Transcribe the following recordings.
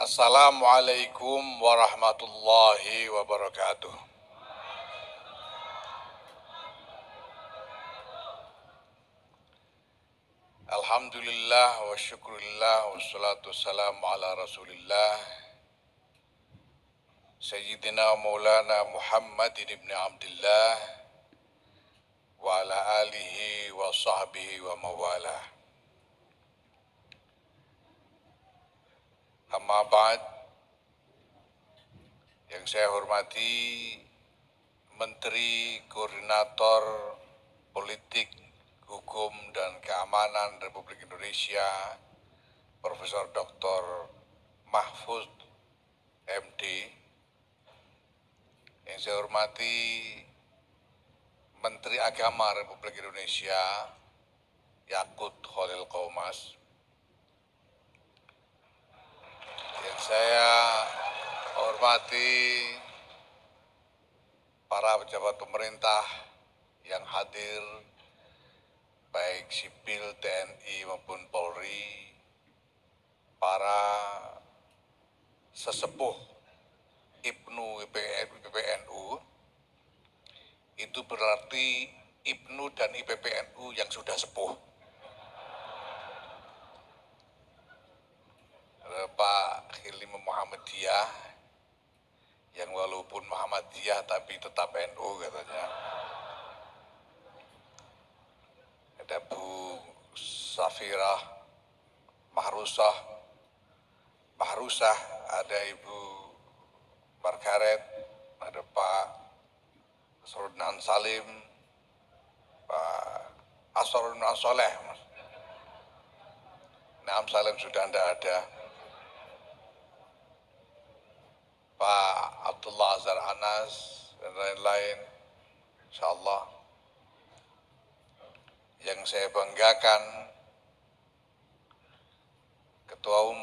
Assalamualaikum warahmatullahi wabarakatuh. Alhamdulillah wa syukurillah wa salatu wassalamu ala rasulillah Sayyidina Maulana Muhammadin ibn Abdillah wa ala alihi wa sahbihi wa mawalah. Amma ba'd, yang saya hormati Menteri Koordinator Politik, Hukum dan Keamanan Republik Indonesia, Profesor Dr. Mahfud MD. Yang saya hormati Menteri Agama Republik Indonesia, Yakut Khalil Qomas. Yang saya hormati para pejabat pemerintah yang hadir, baik sipil, TNI maupun Polri, para sesepuh Ibnu IPPNU, itu berarti Ibnu dan IPPNU yang sudah sepuh. Ada Pak Khilim Muhammadiyah, yang walaupun Muhammadiyah tapi tetap NU katanya. Ada Bu Safirah Mahrusah, ada Ibu Margaret, ada Pak Asrorun Salim, Pak Asrorun Soleh. Naam Salim sudah tidak ada. Pak Abdullah Azhar Anas dan lain-lain. Insyaallah. Yang saya banggakan, Ketua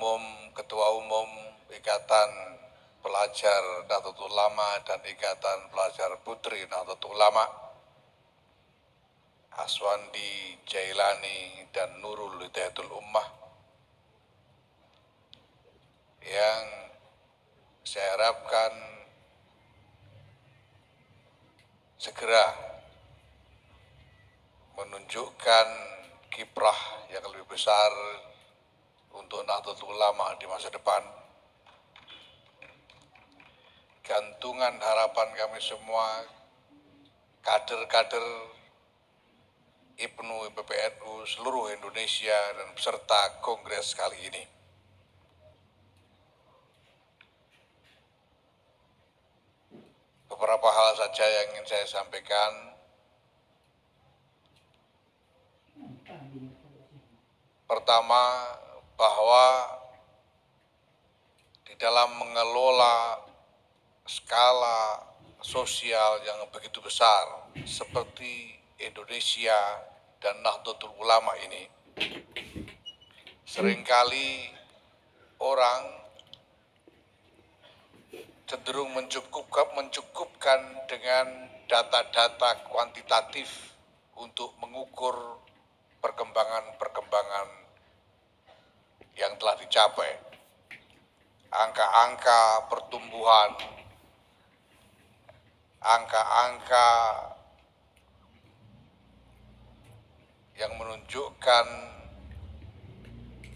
Umum Ikatan Pelajar Nahdlatul Ulama dan Ikatan Pelajar Putri Nahdlatul Ulama, Aswandi Jailani dan Nurul Hidayatul Ummah, yang saya harapkan segera menunjukkan kiprah yang lebih besar untuk Nahdlatul Ulama di masa depan. Gantungan harapan kami semua, kader-kader Ibnu IPPNU seluruh Indonesia dan peserta kongres kali ini. Beberapa hal saja yang ingin saya sampaikan. Pertama, bahwa di dalam mengelola skala sosial yang begitu besar seperti Indonesia dan Nahdlatul Ulama ini, seringkali orang cenderung mencukupkan dengan data-data kuantitatif untuk mengukur perkembangan yang telah dicapai. Angka-angka pertumbuhan, angka-angka yang menunjukkan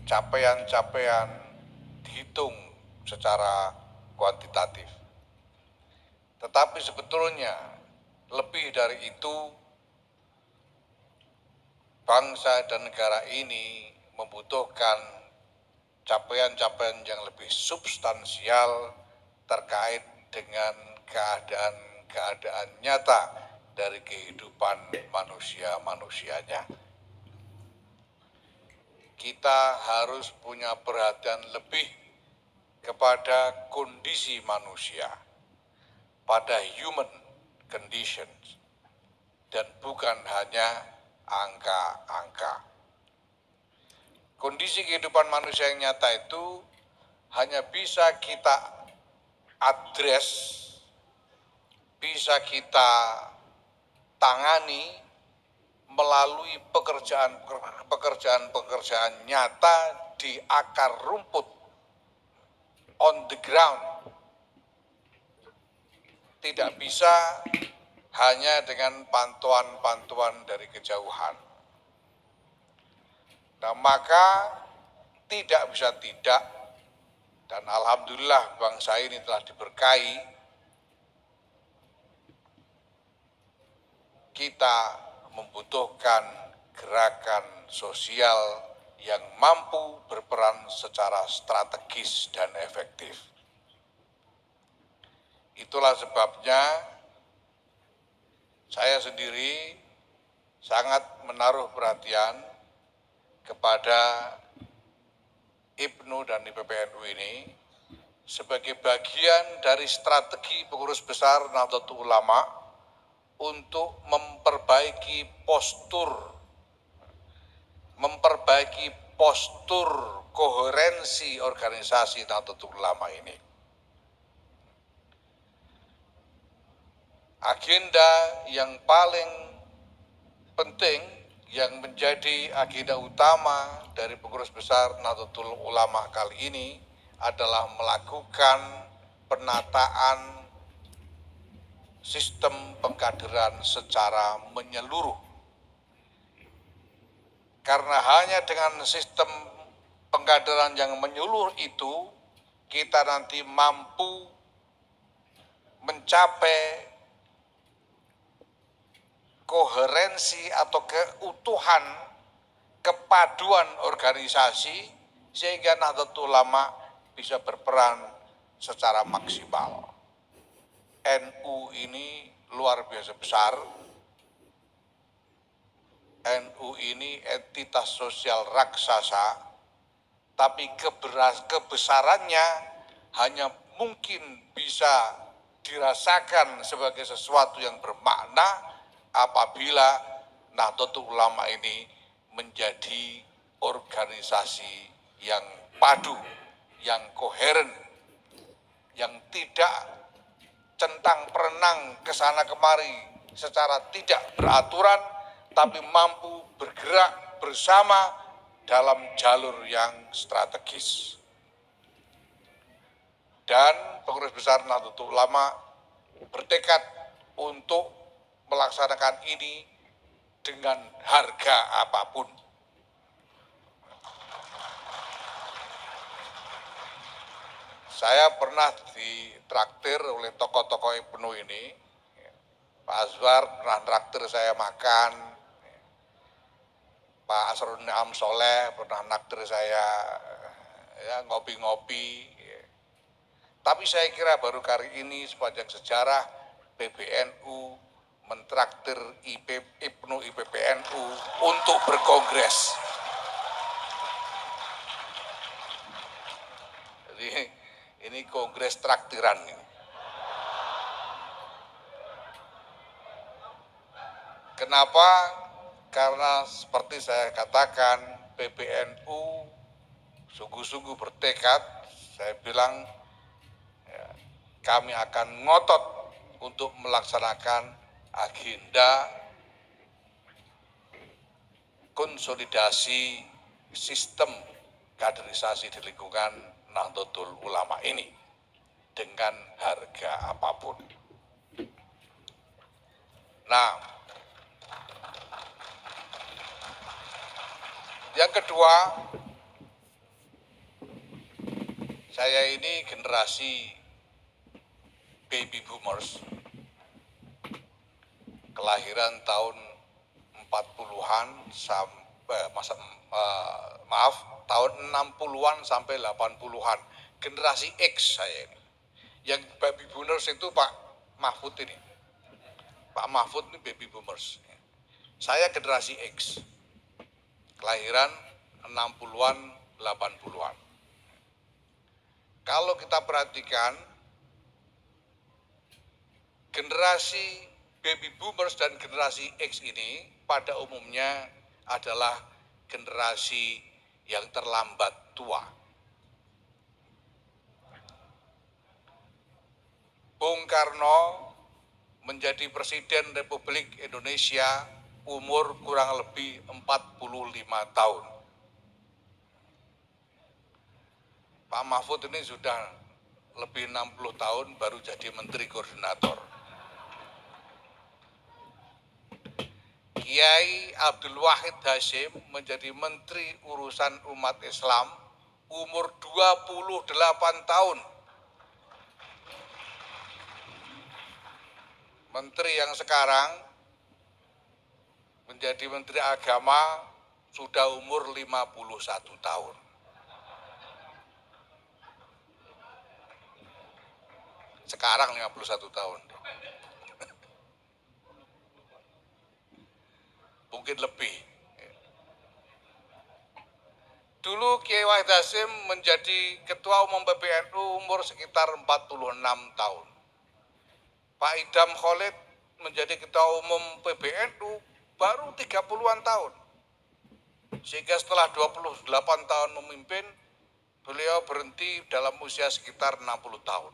capaian-capaian dihitung secara kuantitatif. Tetapi sebetulnya lebih dari itu, bangsa dan negara ini membutuhkan capaian-capaian yang lebih substansial terkait dengan keadaan nyata dari kehidupan manusia-manusianya. Kita harus punya perhatian lebih kepada kondisi manusia, pada human conditions, dan bukan hanya angka-angka. Kondisi kehidupan manusia yang nyata itu hanya bisa kita address, bisa kita tangani melalui pekerjaan nyata di akar rumput on the ground. Tidak bisa hanya dengan pantauan-pantauan dari kejauhan. Nah, maka tidak bisa tidak, dan alhamdulillah bangsa ini telah diberkahi, kita membutuhkan gerakan sosial yang mampu berperan secara strategis dan efektif. Itulah sebabnya saya sendiri sangat menaruh perhatian kepada IPNU dan IPPNU ini sebagai bagian dari strategi pengurus besar Nahdlatul Ulama untuk memperbaiki postur koherensi organisasi Nahdlatul Ulama ini. Agenda yang paling penting yang menjadi agenda utama dari pengurus besar Nahdlatul Ulama kali ini adalah melakukan penataan sistem pengkaderan secara menyeluruh. Karena hanya dengan sistem pengkaderan yang menyeluruh itu, kita nanti mampu mencapai koherensi atau keutuhan, kepaduan organisasi, sehingga Nahdlatul Ulama bisa berperan secara maksimal. NU ini luar biasa besar. NU ini entitas sosial raksasa, tapi kebesarannya hanya mungkin bisa dirasakan sebagai sesuatu yang bermakna apabila Nahdlatul Ulama ini menjadi organisasi yang padu, yang koheren, yang tidak centang perenang kesana kemari secara tidak beraturan, tapi mampu bergerak bersama dalam jalur yang strategis. Dan pengurus besar Nahdlatul Ulama bertekad untuk melaksanakan ini dengan harga apapun. Saya pernah ditraktir oleh tokoh-tokoh IPNU ini. Pak Azwar pernah traktir saya makan, Pak Asrun Am Soleh pernah traktir saya ya, ngopi-ngopi. Tapi saya kira baru kali ini sepanjang sejarah PBNU mentraktir IPNU IPPNU untuk berkongres. Jadi ini kongres traktiran ini. Kenapa? Karena seperti saya katakan, PBNU sungguh-sungguh bertekad. Saya bilang ya, kami akan ngotot untuk melaksanakan agenda konsolidasi sistem kaderisasi di lingkungan Nahdlatul Ulama ini dengan harga apapun. Nah, yang kedua, saya ini generasi baby boomers, kelahiran tahun 40-an sampai tahun 60-an sampai 80-an, generasi X saya ini. Yang baby boomers itu Pak Mahfud ini. Pak Mahfud ini baby boomers. Saya generasi X. Kelahiran 60-an, 80-an. Kalau kita perhatikan, generasi baby boomers dan generasi X ini pada umumnya adalah generasi yang terlambat tua. Bung Karno menjadi Presiden Republik Indonesia umur kurang lebih 45 tahun. Pak Mahfud ini sudah lebih 60 tahun baru jadi menteri koordinator. Kiai Abdul Wahid Hasyim menjadi menteri urusan umat Islam umur 28 tahun. Menteri yang sekarang menjadi menteri agama sudah umur 51 tahun. Sekarang 51 tahun. Mungkin lebih. Dulu Kiai Wahid Hasyim menjadi ketua umum PBNU umur sekitar 46 tahun. Pak Idham Khalid menjadi ketua umum PBNU baru 30-an tahun. Sehingga setelah 28 tahun memimpin, beliau berhenti dalam usia sekitar 60 tahun.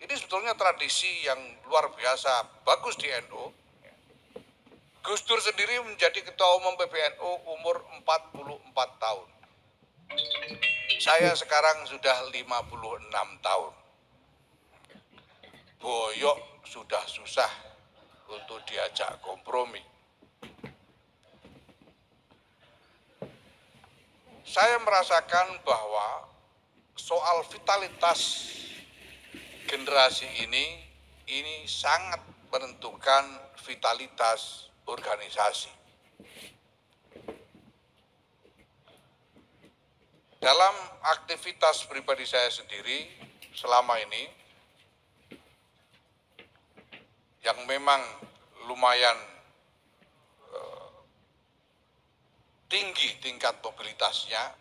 Ini sebetulnya tradisi yang luar biasa, bagus di NU. Gus Dur sendiri menjadi ketua umum PBNU umur 44 tahun. Saya sekarang sudah 56 tahun. Boyok sudah susah untuk diajak kompromi. Saya merasakan bahwa soal vitalitas generasi ini sangat menentukan vitalitas organisasi. Dalam aktivitas pribadi saya sendiri selama ini, yang memang lumayan tinggi tingkat mobilitasnya,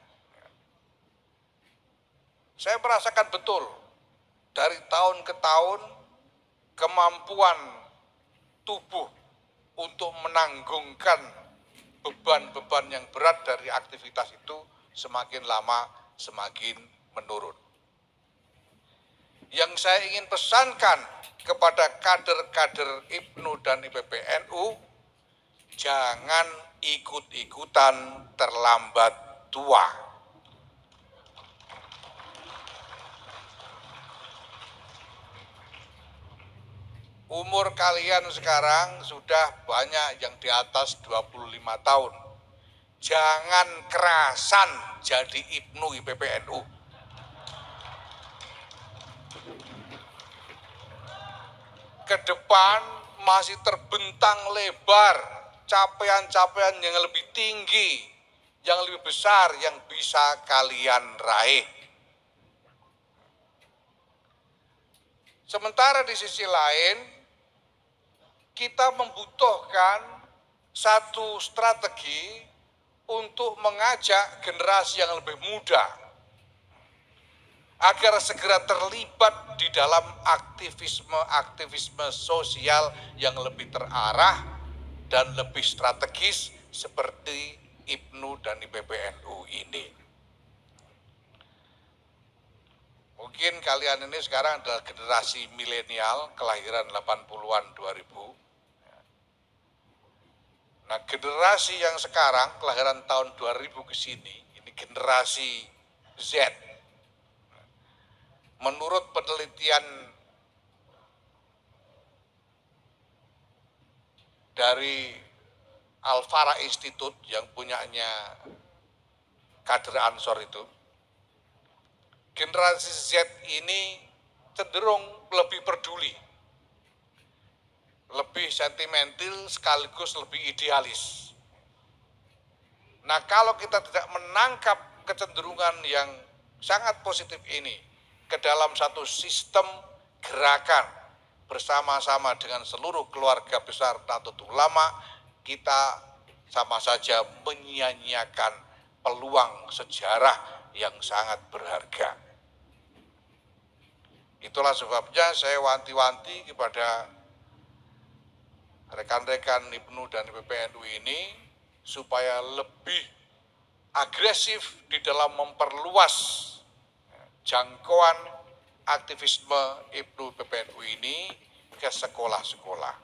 saya merasakan betul dari tahun ke tahun kemampuan tubuh untuk menanggungkan beban-beban yang berat dari aktivitas itu semakin lama semakin menurun. Yang saya ingin pesankan kepada kader-kader IPNU dan IPPNU, jangan ikut-ikutan terlambat tua. Umur kalian sekarang sudah banyak yang di atas 25 tahun. Jangan kerasan jadi IPNU IPPNU. Ke depan masih terbentang lebar capaian-capaian yang lebih tinggi, yang lebih besar yang bisa kalian raih. Sementara di sisi lain, kita membutuhkan satu strategi untuk mengajak generasi yang lebih muda agar segera terlibat di dalam aktivisme sosial yang lebih terarah dan lebih strategis seperti IPNU dan IPPNU ini. Mungkin kalian ini sekarang adalah generasi milenial kelahiran 80-an 2000. Nah, generasi yang sekarang kelahiran tahun 2000 ke sini, ini generasi Z. Menurut penelitian dari Al-Farah Institute yang punyanya kader Ansor itu, generasi Z ini cenderung lebih peduli, lebih sentimental sekaligus lebih idealis. Nah, kalau kita tidak menangkap kecenderungan yang sangat positif ini ke dalam satu sistem gerakan bersama-sama dengan seluruh keluarga besar Nahdlatul Ulama, kita sama saja menyia-nyiakan peluang sejarah yang sangat berharga. Itulah sebabnya saya wanti-wanti kepada rekan-rekan IPNU dan IPPNU ini supaya lebih agresif di dalam memperluas jangkauan aktivisme IPNU PPNU ini ke sekolah-sekolah.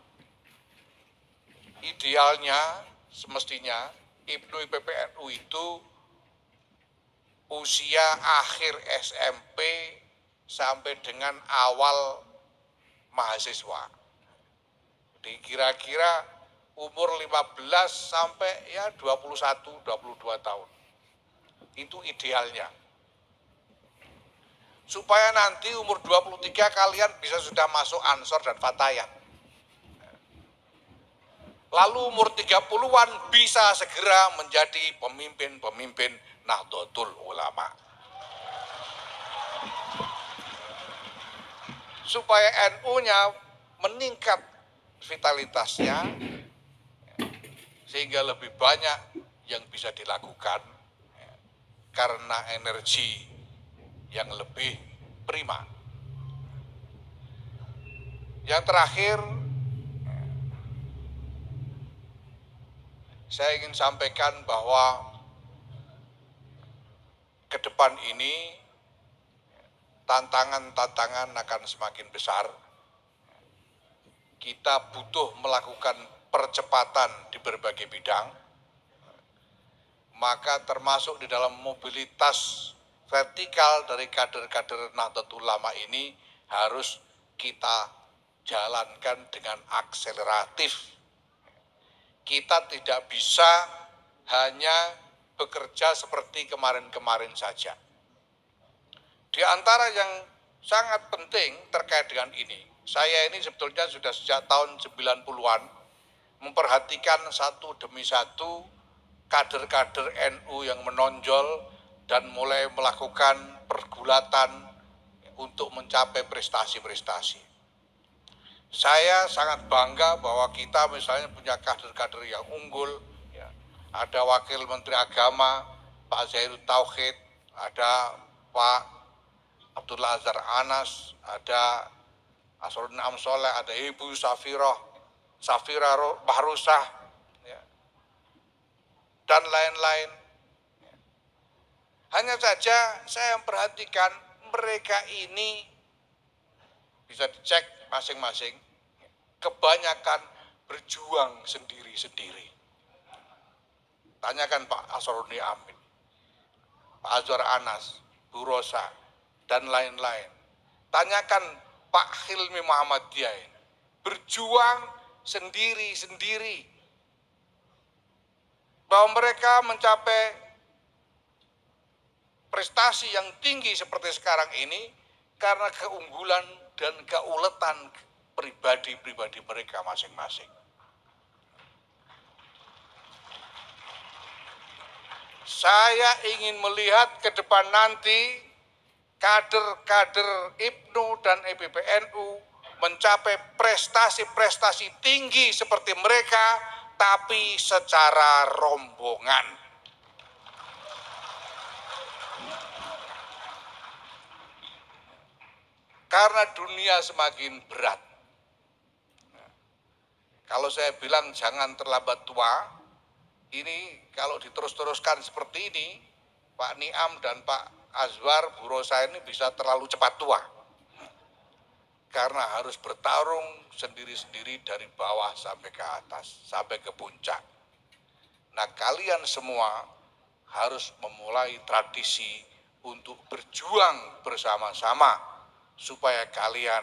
Idealnya, semestinya IPNU PPNU itu usia akhir SMP sampai dengan awal mahasiswa. Jadi kira-kira umur 15 sampai ya 21, 22 tahun. Itu idealnya. Supaya nanti umur 23 kalian bisa sudah masuk Ansor dan Fatayat. Lalu umur 30-an bisa segera menjadi pemimpin-pemimpin Nahdlatul Ulama. Supaya NU-nya meningkat vitalitasnya, sehingga lebih banyak yang bisa dilakukan karena energi yang lebih prima. Yang terakhir, saya ingin sampaikan bahwa ke depan ini tantangan-tantangan akan semakin besar. Kita butuh melakukan percepatan di berbagai bidang, maka termasuk di dalam mobilitas vertikal dari kader-kader Nahdlatul Ulama ini harus kita jalankan dengan akseleratif. Kita tidak bisa hanya bekerja seperti kemarin-kemarin saja. Di antara yang sangat penting terkait dengan ini, saya ini sebetulnya sudah sejak tahun 90-an memperhatikan satu demi satu kader-kader NU yang menonjol dan mulai melakukan pergulatan untuk mencapai prestasi-prestasi. Saya sangat bangga bahwa kita misalnya punya kader-kader yang unggul, ya. Ada Wakil Menteri Agama, Pak Zainud Tauhid, ada Pak Abdullah Azhar Anas, ada Asrorun Amsoleh, ada Ibu Safira Mahrusah, ya, dan lain-lain. Hanya saja saya memperhatikan mereka ini bisa dicek masing-masing, kebanyakan berjuang sendiri-sendiri. Tanyakan Pak Asroruni Amin, Pak Azhar Anas, Bu Rosa, dan lain-lain. Tanyakan Pak Hilmi Muhammadiyah, berjuang sendiri-sendiri. Bahwa mereka mencapai prestasi yang tinggi seperti sekarang ini karena keunggulan dan keuletan pribadi-pribadi mereka masing-masing. Saya ingin melihat ke depan nanti kader-kader IPNU dan EPBNU mencapai prestasi-prestasi tinggi seperti mereka, tapi secara rombongan. Karena dunia semakin berat. Kalau saya bilang jangan terlambat tua, ini kalau diterus-teruskan seperti ini, Pak Niam dan Pak Azwar, Bu Rosa ini bisa terlalu cepat tua. Karena harus bertarung sendiri-sendiri dari bawah sampai ke atas, sampai ke puncak. Nah, kalian semua harus memulai tradisi untuk berjuang bersama-sama supaya kalian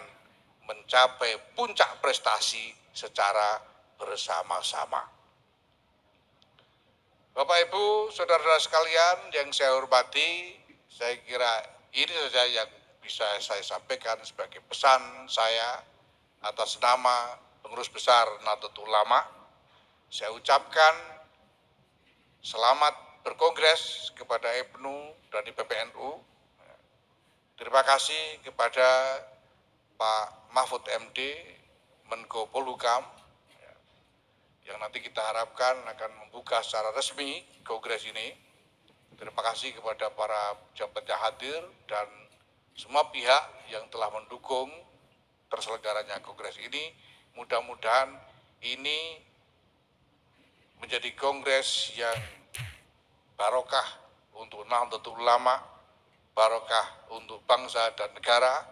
mencapai puncak prestasi secara bersama-sama. Bapak Ibu, saudara-saudara sekalian yang saya hormati, saya kira ini saja yang bisa saya sampaikan sebagai pesan saya atas nama Pengurus Besar Nahdlatul Ulama. Saya ucapkan selamat berkongres kepada IPNU dan IPBNU. Terima kasih kepada Pak Mahfud MD, Menko Polhukam, yang nanti kita harapkan akan membuka secara resmi kongres ini. Terima kasih kepada para pejabat yang hadir dan semua pihak yang telah mendukung terselenggaranya kongres ini. Mudah-mudahan ini menjadi kongres yang barokah untuk Nahdlatul Ulama, barokah untuk bangsa dan negara,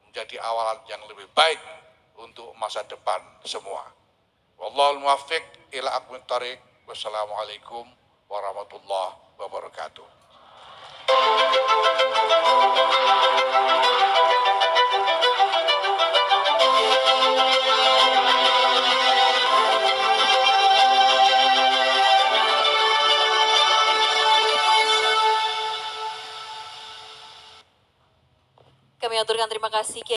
menjadi awalan yang lebih baik untuk masa depan semua. Wallahul muwaffiq ila aqwamit thoriq. Wassalamualaikum warahmatullahi wabarakatuh. Kami aturkan terima kasih.